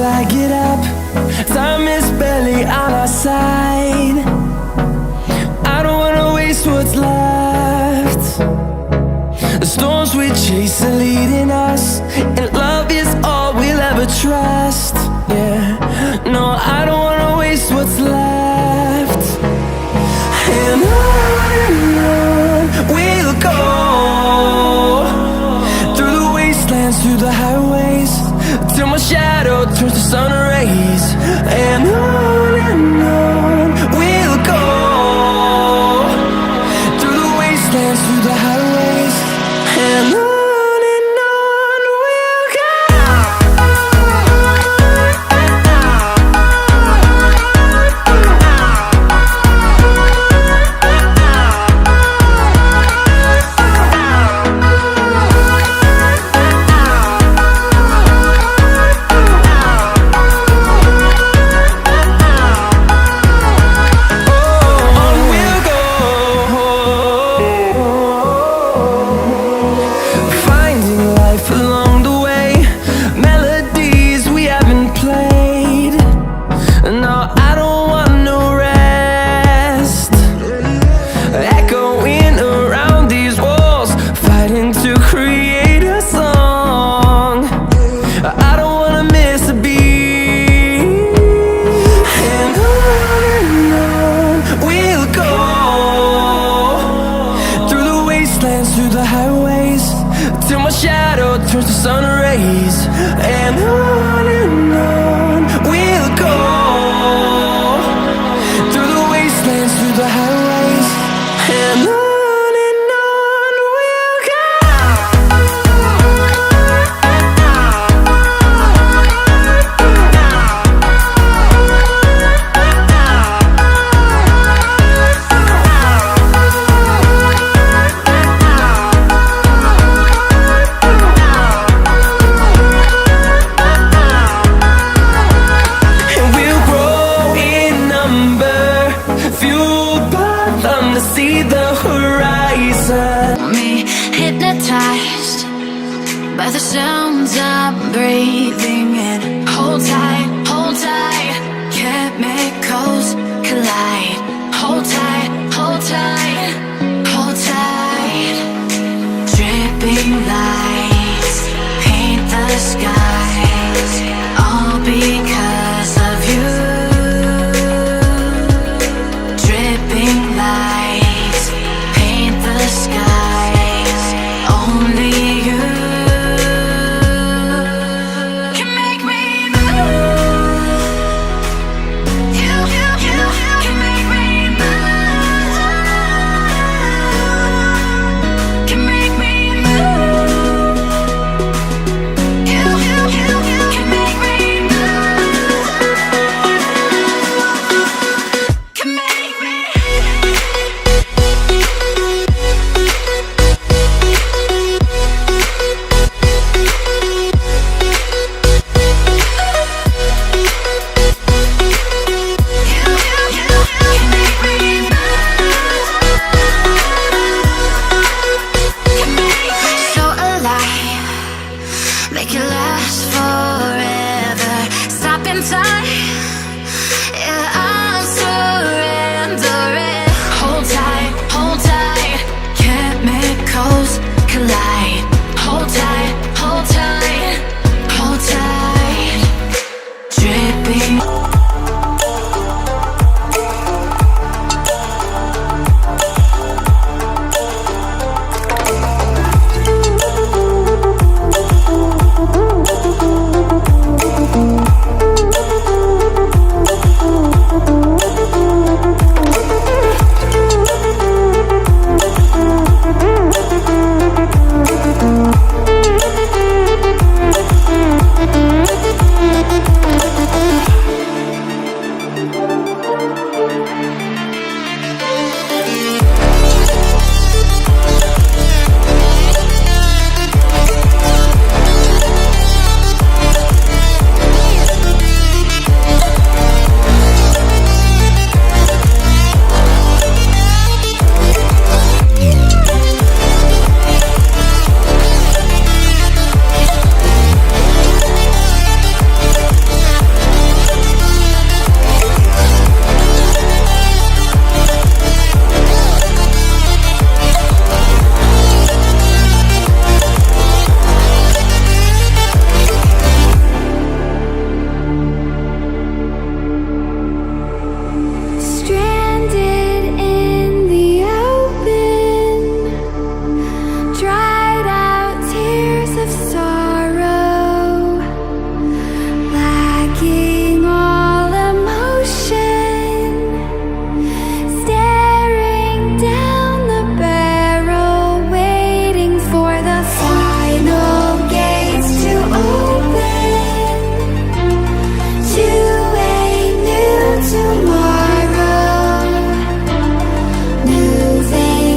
till I get up. Time is barely on our side. I don't wanna waste what's left. The storms we chase are leading us, and love is all we'll ever trust. Yeah, no, I don't wanna waste what's left. And on we'll go, through the wastelands, through the highways, till my shadow turns to sun rays. And on we'll go, through the wastelands, through the highways, and on. Through the highways, till my shadow turns to sun rays. And on we'll go, through the wastelands, through the highways, and on. See the horizon. Me hypnotized by the sounds I'm breathing in. Hold tight, chemicals collide. Hold tight, hold tight, hold tight. Dripping lights paint the skies, all because of you. Dripping lights paint the skies, only you can make me move. You can make me move. Can make me move. You can make me move. Can make me. Make it last forever. Stop in time.